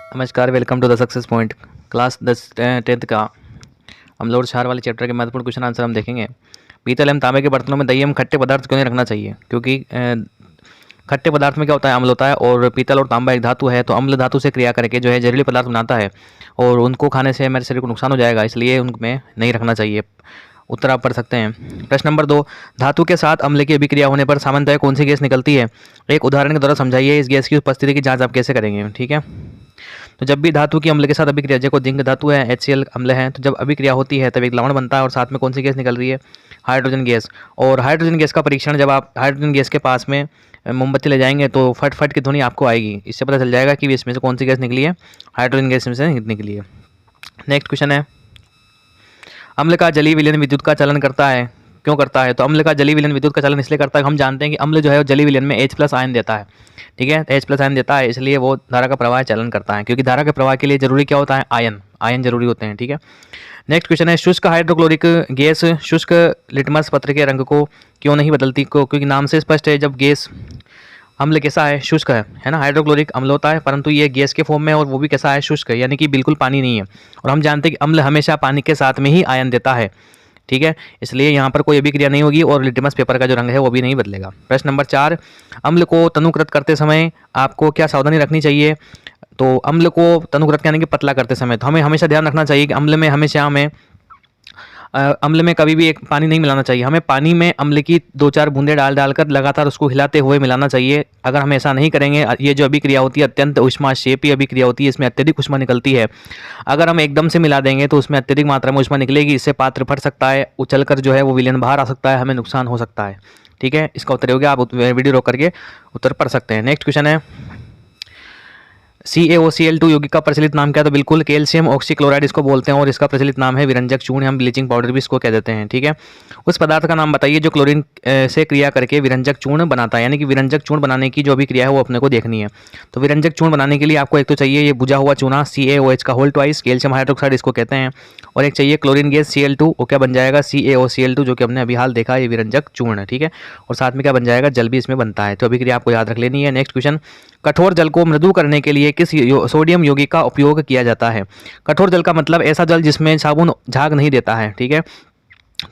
नमस्कार, welcome to the success point. Class 10th का हम लोग क्षार वाले चैप्टर के महत्वपूर्ण क्वेश्चन आंसर हम देखेंगे। पीतल एवं तांबे के बर्तनों में दही एवं खट्टे पदार्थ क्यों नहीं रखना चाहिए? क्योंकि खट्टे पदार्थ में क्या होता है, अम्ल होता है, और पीतल और तांबा एक धातु है, तो अम्ल धातु से क्रिया करके जो है जहरीले पदार्थ बनाता है और उनको खाने से हमारे शरीर को नुकसान हो जाएगा, इसलिए उनमें नहीं रखना चाहिए। उत्तर आप पढ़ सकते हैं। प्रश्न नंबर 2, धातु के साथ अम्ल की अभिक्रिया होने पर सामान्यतः कौन सी गैस निकलती है? एक उदाहरण के द्वारा समझाइए। इस गैस की उपस्थिति की जांच आप कैसे करेंगे? ठीक है, तो जब भी धातु की अम्ल के साथ अभिक्रिया, जैसे जिंक धातु है, HCl अम्ल है, तो जब अभिक्रिया होती है तब एक लवण बनता है और साथ में कौन सी गैस निकल रही है? Hydrogen gas. और हाइड्रोजन गैस का परीक्षण, जब आप हाइड्रोजन गैस के पास में मोमबत्ती ले जाएंगे तो फट फट की ध्वनि आपको आएगी, इससे पता चल जाएगा कि इसमें से कौन सी गैस निकली है, हाइड्रोजन गैस में से निकली है। नेक्स्ट क्वेश्चन है, अम्ल का जलीय विलयन विद्युत का चलन करता है, क्यों करता है? तो अम्ल का जलीय विलयन विद्युत का चलन इसलिए करता है, हम जानते हैं कि अम्ल जो है वो जलीय विलयन में H+ आयन देता है। ठीक है, H+ आयन देता है, इसलिए वो धारा का प्रवाह चलन करता है, क्योंकि धारा के प्रवाह के लिए जरूरी क्या होता है? आयन जरूरी होते हैं। ठीक है, नेक्स्ट क्वेश्चन है, शुष्क हाइड्रोक्लोरिक गैस शुष्क लिटमस पत्र के रंग को क्यों नहीं बदलती? क्योंकि नाम से स्पष्ट है, जब गैस अम्ल कैसा है? शुष्क है ना। हाइड्रोक्लोरिक अम्ल होता है, परंतु ये गैस के फॉर्म में, और वो भी कैसा है? शुष्क है, यानी कि बिल्कुल पानी नहीं है। और हम जानते हैं कि अम्ल हमेशा पानी के साथ में ही आयन देता है। ठीक है, इसलिए यहाँ पर कोई अभिक्रिया नहीं होगी और लिटमस पेपर का जो रंग है वो भी नहीं बदलेगा। प्रश्न नंबर 4, अम्ल को तनुकृत करते समय आपको क्या सावधानी रखनी चाहिए? तो अम्ल को तनुकृत यानी कि पतला करते समय तो हमें हमेशा ध्यान रखना चाहिए कि अम्ल में कभी भी एक पानी नहीं मिलाना चाहिए। हमें पानी में अम्ल की 2-4 बूंदें डालकर लगातार उसको हिलाते हुए मिलाना चाहिए। अगर हम ऐसा नहीं करेंगे, ये जो अभिक्रिया होती है अत्यंत ऊष्माक्षेपी अभिक्रिया होती है, इसमें अत्यधिक ऊष्मा निकलती है। अगर हम एकदम से मिला देंगे तो उसमें अत्यधिक मात्रा में ऊष्मा निकलेगी, इससे पात्र फट सकता है, उछलकर जो है वो विलयन बाहर आ सकता है, हमें नुकसान हो सकता है। ठीक है, इसका उत्तर हो गया, आप वीडियो रोक करके उत्तर पढ़ सकते हैं। नेक्स्ट क्वेश्चन है, CaOCl2 यौगिक का प्रचलित नाम क्या है? तो बिल्कुल कैल्शियम ऑक्सीक्लोराइड इसको बोलते हैं, और इसका प्रचलित नाम है विरंजक चूर्ण, हम ब्लीचिंग पाउडर भी इसको कह देते हैं। ठीक है, उस पदार्थ का नाम बताइए जो क्लोरीन से क्रिया करके विरंजक चूर्ण बनाता है, यानी कि विरंजक चूर्ण बनाने की जो भी क्रिया है वो अपने को देखनी है। तो विरंजक चूर्ण बनाने के लिए आपको एक तो चाहिए ये बुझा हुआ चूना CaOH का होल ट्वाइस, कैल्शियम हाइड्रोक्साइड इसको कहते हैं, और एक चाहिए क्लोरीन गैस Cl2, वो क्या बन जाएगा? CaOCl2, जो कि हमने अभी हाल देखा ये विरंजक चूर्ण। ठीक है, और साथ में क्या बन जाएगा? जल भी इसमें बनता है, तो अभिक्रिया आपको याद रख लेनी है। नेक्स्ट क्वेश्चन, कठोर जल को मृदु करने के लिए किस सोडियम यौगिक का उपयोग किया जाता है? कठोर जल का मतलब ऐसा जल जिसमें साबुन झाग नहीं देता है। ठीक है,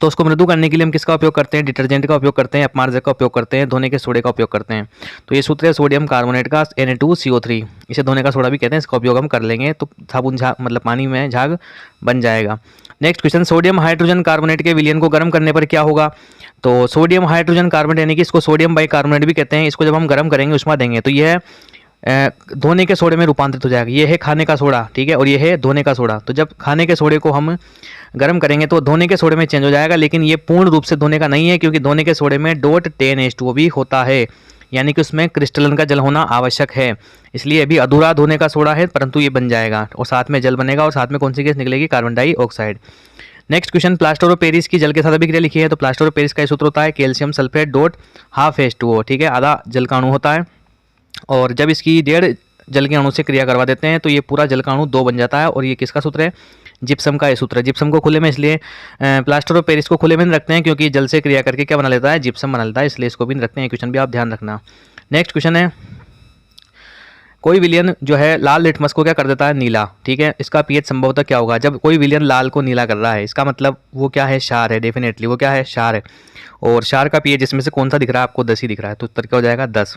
तो उसको मृदु करने के लिए हम किसका उपयोग करते हैं? डिटर्जेंट का उपयोग करते हैं, अपमार्जक का उपयोग करते हैं, धोने के सोडे का उपयोग करते हैं। तो ये सूत्र है सोडियम कार्बोनेट का Na2CO3, इसे धोने का सोडा भी कहते हैं, इसका उपयोग हम कर लेंगे तो साबुन झाग मतलब पानी में झाग बन जाएगा। Next question, sodium hydrogen carbonate के विलयन को गर्म करने पर क्या होगा? तो सोडियम हाइड्रोजन कार्बोनेट यानी कि इसको सोडियम बाइकार्बोनेट भी कहते हैं, इसको जब हम गर्म करेंगे, उष्मा देंगे, तो यह धोने के सोडे में रूपांतरित हो जाएगा। ये है खाने का सोडा, ठीक है, और ये है धोने का सोडा। तो जब खाने के सोडे को हम गर्म करेंगे तो धोने के सोडे में चेंज हो जाएगा, लेकिन ये पूर्ण रूप से धोने का नहीं है, क्योंकि धोने के सोडे में .10H2O भी होता है, यानी कि उसमें क्रिस्टलन का जल होना आवश्यक है। इसलिए अभी अधूरा धोने का सोडा है, परंतु ये बन जाएगा और साथ में जल बनेगा, और साथ में कौन सी गैस निकलेगी? Carbon dioxide. Next question, plaster of Paris की जल के साथ अभिक्रिया लिखी है। तो प्लास्टर ऑफ पेरिस का सूत्र होता है कैल्शियम सल्फेट .12H2O। ठीक है, आधा जल का अणु होता है, और जब इसकी 1.5 जल के अणु से क्रिया करवा देते हैं तो ये पूरा जल का अणु 2 बन जाता है। और ये किसका सूत्र है? जिप्सम का ये सूत्र है। जिप्सम को खुले में इसलिए प्लास्टर ऑफ पेरिस को खुले में नहीं रखते हैं, क्योंकि जल से क्रिया करके क्या बना लेता है? जिप्सम बना लेता है, इसलिए इसको भी नहीं रखते हैं। क्वेश्चन भी आप ध्यान रखना। नेक्स्ट क्वेश्चन है, कोई विलयन जो है लाल लिटमस को क्या कर देता है? नीला। ठीक है, इसका पीएच संभवतः क्या होगा? जब कोई विलयन लाल को नीला कर रहा है, इसका मतलब वो क्या है? क्षार है, डेफिनेटली वो क्या है? क्षार है। और क्षार का पीएच इसमें से कौन सा दिख रहा है आपको? 10 ही दिख रहा है, तो उत्तर क्या हो जाएगा? 10।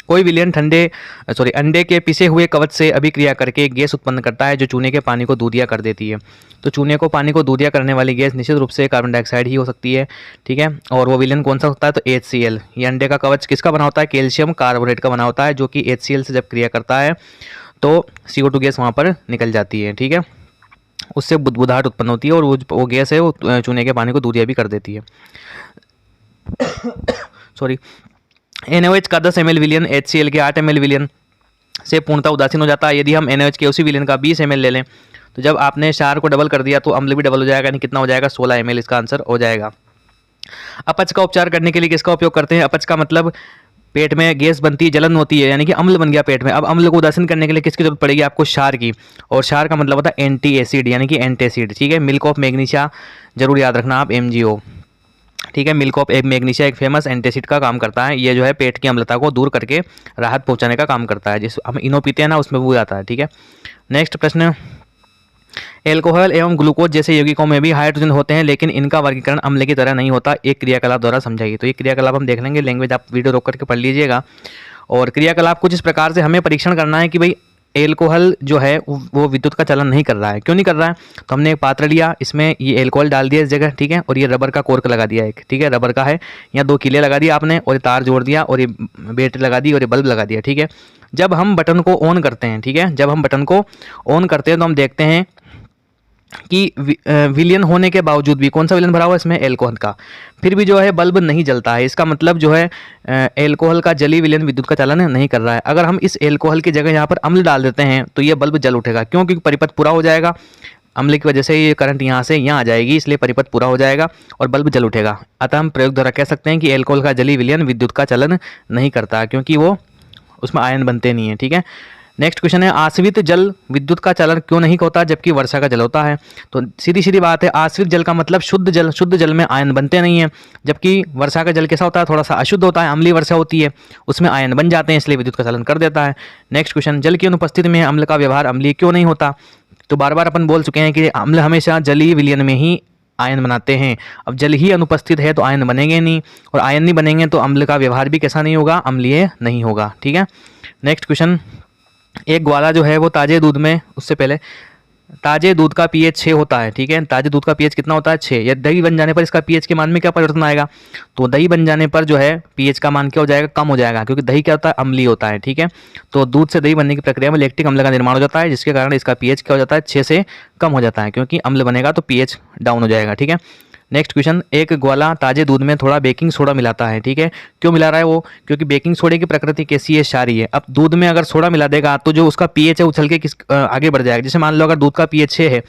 कोई विलयन अंडे के पिसे हुए कवच से अभिक्रिया करके गैस उत्पन्न करता है जो चूने के पानी को दूधिया कर देती है। तो चूने को पानी को दूधिया करने वाली गैस निश्चित रूप से कार्बन डाइऑक्साइड ही हो सकती है। ठीक है, और वो विलयन कौन सा होता है? तो HCl। ये अंडे का कवच किसका बना होता है? कैल्शियम कार्बोनेट का बना होता है, जो कि HCl से जब क्रिया करता है तो CO2 गैस वहाँ पर निकल जाती है। ठीक है, उससे बुदबुदाहट उत्पन्न होती है, और वो गैस है वो चूने के पानी को दूधिया भी कर देती है। सॉरी, NaOH का 10 ml विलयन HCl के 8 ml विलयन से पूर्णतः उदासीन हो जाता है। यदि हम NaOH के उसी विलयन का 20 ml ले लें, तो जब आपने क्षार को डबल कर दिया तो अम्ल भी डबल हो जाएगा, यानी कितना हो जाएगा? 16 ml इसका आंसर हो जाएगा। अपच का उपचार करने के लिए किसका उपयोग करते हैं? अपच का मतलब पेट में गैस बनती है, जलन होती है, यानी कि अम्ल बन गया पेट में। अब अम्ल को उदासीन करने के लिए किसकी जरूरत पड़ेगी आपको? क्षार की। और क्षार का मतलब होता है एंटी एसिड, यानी कि एंटासिड। ठीक है, मिल्क ऑफ मैग्नीशिया जरूर याद रखना आप, MgO। ठीक है। मिल्क ऑफ मैग्नीशिया एक फेमस एंटासिड का काम करता है। ये जो है पेट की अम्लता को दूर करके राहत पहुंचाने का काम करता है। जिस हम इनो पीते हैं ना, उसमें वो आता है। ठीक है। नेक्स्ट प्रश्न, एल्कोहल एवं ग्लूकोज जैसे यौगिकों में भी हाइड्रोजन होते हैं, लेकिन इनका वर्गीकरण अम्ल की तरह नहीं होता। एक क्रियाकलाप द्वारा समझाइए। तो ये क्रियाकलाप हम देख लेंगे, लैंग्वेज आप वीडियो रोक करके पढ़ लीजिएगा। और क्रियाकलाप कुछ इस प्रकार से हमें परीक्षण करना है कि भाई एल्कोहल जो है वो विद्युत का चलन नहीं कर रहा है, क्यों नहीं कर रहा है। तो हमने एक पात्र लिया, इसमें ये एल्कोहल डाल दिया इस जगह, ठीक है, और ये रबर का कोर्क लगा दिया एक, ठीक है, रबर का है। यहाँ 2 कीले लगा दिया आपने, और ये तार जोड़ दिया, और ये बैटरी लगा दी, और ये बल्ब लगा दिया। ठीक है। जब हम बटन को ऑन करते हैं, ठीक है, जब हम बटन को ऑन करते हैं तो हम देखते हैं कि विलयन होने के बावजूद भी कौन सा विलयन भरा हुआ है इसमें, एल्कोहल का, फिर भी जो है बल्ब नहीं जलता है। इसका मतलब जो है एल्कोहल का जलीय विलयन विद्युत का चालन नहीं कर रहा है। अगर हम इस एल्कोहल की जगह यहाँ पर अम्ल डाल देते हैं तो ये बल्ब जल उठेगा। क्यों? क्योंकि परिपथ पूरा हो जाएगा, अम्ल की वजह से ये करंट यहाँ से यहाँ आ जाएगी, इसलिए परिपथ पूरा हो जाएगा और बल्ब जल उठेगा। अतः हम प्रयोग द्वारा कह सकते हैं कि एल्कोहल का जलीय विलयन विद्युत का चलन नहीं करता, क्योंकि वो उसमें आयन बनते नहीं है। ठीक है। नेक्स्ट क्वेश्चन है, आश्रित जल विद्युत का चालन क्यों नहीं होता जबकि वर्षा का जल होता है। तो सीधी सीधी बात है, आश्रित जल का मतलब शुद्ध जल, शुद्ध जल में आयन बनते नहीं है, जबकि वर्षा का जल कैसा होता है, थोड़ा सा अशुद्ध होता है, अम्लीय वर्षा होती है, उसमें आयन बन जाते हैं, इसलिए विद्युत का चालन कर देता है। नेक्स्ट क्वेश्चन, जल की अनुपस्थिति में अम्ल का व्यवहार अम्लीय क्यों नहीं होता। तो बार बार अपन बोल चुके हैं कि अम्ल हमेशा जलीय विलयन में ही आयन बनाते हैं। अब जल ही अनुपस्थित है तो आयन बनेंगे नहीं, और आयन नहीं बनेंगे तो अम्ल का व्यवहार भी कैसा नहीं होगा, अम्लीय नहीं होगा। ठीक है। नेक्स्ट क्वेश्चन, एक ग्वाला जो है वो ताजे दूध में, उससे पहले ताजे दूध का पीएच 6 होता है। ठीक है। ताजे दूध का पीएच कितना होता है, 6। या दही बन जाने पर इसका पीएच के मान में क्या परिवर्तन आएगा, तो दही बन जाने पर जो है पीएच का मान क्या हो जाएगा, कम हो जाएगा, क्योंकि दही क्या होता है, अम्लीय होता है। ठीक है। तो दूध से दही बनने की प्रक्रिया में लैक्टिक अम्ल का निर्माण हो जाता है, जिसके कारण इसका पीएच क्या हो जाता है, 6 से कम हो जाता है, क्योंकि अम्ल बनेगा तो पीएच डाउन हो जाएगा। ठीक है। नेक्स्ट क्वेश्चन, एक ग्वाला ताजे दूध में थोड़ा बेकिंग सोडा मिलाता है। ठीक है। क्यों मिला रहा है वो, क्योंकि बेकिंग सोडे की प्रकृति कैसी है, क्षारीय है। अब दूध में अगर सोडा मिला देगा तो जो उसका पीएच है उछल के आगे बढ़ जाएगा। जैसे मान लो अगर दूध का पीएच 6 है,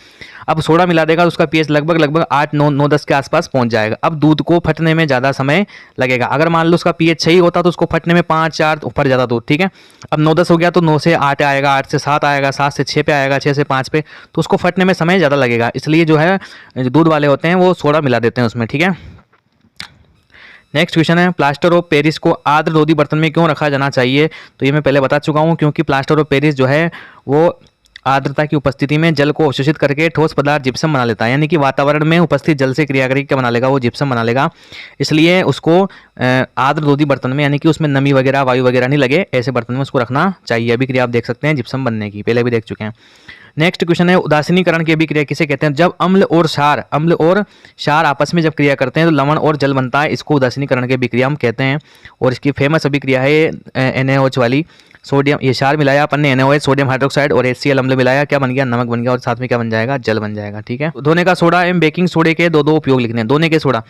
अब सोडा मिला देगा तो उसका पीएच लगभग 8, 9, 10 के आसपास पहुंच जाएगा। अब दूध को फटने में ज़्यादा समय लगेगा। अगर मान लो उसका पीएच 6 ही होता तो उसको फटने में 5, 4 फट जाता दूध। ठीक है। अब 9, 10 हो गया तो 9 से 8 आएगा, 8 से 7 आएगा, 7 से 6 पे आएगा, 6 से 5 पे, तो उसको फटने में समय ज़्यादा लगेगा। इसलिए जो है जो दूध वाले होते हैं वो सोडा मिला देते हैं उसमें। ठीक है। नेक्स्ट क्वेश्चन है, प्लास्टर ऑफ पेरिस को आर्द्र रोधी बर्तन में क्यों रखा जाना चाहिए। तो ये मैं पहले बता चुका हूँ, क्योंकि प्लास्टर ऑफ पेरिस जो है वो आर्द्रता की उपस्थिति में जल को अवशोषित करके ठोस पदार्थ जिप्सम बना लेता है। यानी कि वातावरण में उपस्थित जल से क्रिया करके क्या बना लेगा, वो जिप्सम बना लेगा। इसलिए उसको आर्द्र रोधी बर्तन में, यानी कि उसमें नमी वगैरह, वायु वगैरह नहीं लगे, ऐसे बर्तन में उसको रखना चाहिए। अभी क्रिया आप देख सकते हैं जिप्सम बनने की, पहले भी देख चुके हैं। नेक्स्ट क्वेश्चन है, उदासीनीकरण की अभिक्रिया किसे कहते हैं। जब अम्ल और क्षार आपस में जब क्रिया करते हैं तो लवण और जल बनता है, इसको उदासीनीकरण की अभिक्रिया हम कहते हैं। और इसकी फेमस अभिक्रिया है NaOH वाली। सोडियम, ये क्षार मिलाया अपन ने NaOH, सोडियम हाइड्रोक्साइड और HCl अम्ल मिलाया, क्या बन गया, नमक बन गया, और साथ में क्या बन जाएगा, जल बन जाएगा। ठीक है। धोने का सोडा एवं बेकिंग सोडे के दो उपयोग लिखने हैं। धोने का सोडा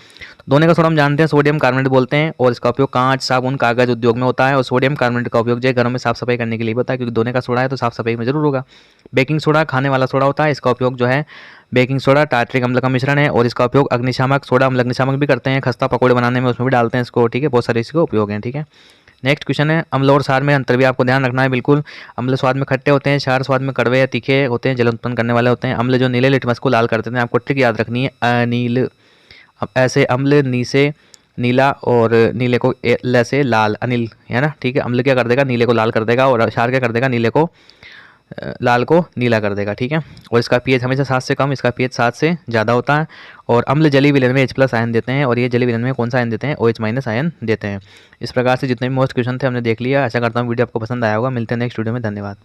हम जानते हैं सोडियम कार्बोनेट बोलते हैं, और इसका उपयोग कांच, साबुन, कागज उद्योग में होता है। और सोडियम कार्बोनेट का उपयोग जो घरों में साफ सफाई करने के लिए होता है, क्योंकि धोने का सोडा है तो साफ सफाई में जरूर होगा। बेकिंग सोडा खाने वाला सोडा होता है, इसका उपयोग जो है बेकिंग सोडा टार्ट्रिक अम्ल का मिश्रण है, और इसका उपयोग अग्निशामक, सोडा अम्ल अग्निशामक भी करते हैं, खस्ता पकौड़े बनाने में उसमें भी डालते हैं इसको। ठीक है। बहुत सारे इसके उपयोग हैं। ठीक है। नेक्स्ट क्वेश्चन है, अम्ल और क्षार में अंतर भी आपको ध्यान रखना है बिल्कुल। अम्ल स्वाद में खट्टे होते हैं, क्षार स्वाद में कड़वे या तीखे होते हैं, जलन उत्पन्न करने वाले होते हैं। अम्ल जो नीले लिटमस को लाल कर देते हैं, आपको ट्रिक याद रखनी है, अनील। अब ऐसे अम्ल नी से नीला और नीले को ल से लाल, अनिल है ना। ठीक है। अम्ल क्या कर देगा, नीले को लाल कर देगा, और क्षार क्या कर देगा, नीले को लाल को नीला कर देगा। ठीक है। और इसका पीएच हमेशा 7 से कम, इसका पीएच 7 से ज़्यादा होता है। और अम्ल जलीय विलयन में H+ आयन देते हैं, और ये जलीय विलयन में कौन सा आयन देते हैं, OH- आयन देते हैं। इस प्रकार से जितने भी मोस्ट क्वेश्चन थे हमने देख लिया। आशा करता हूँ वीडियो आपको पसंद आया होगा। मिलते हैं नेक्स्ट वीडियो में। धन्यवाद।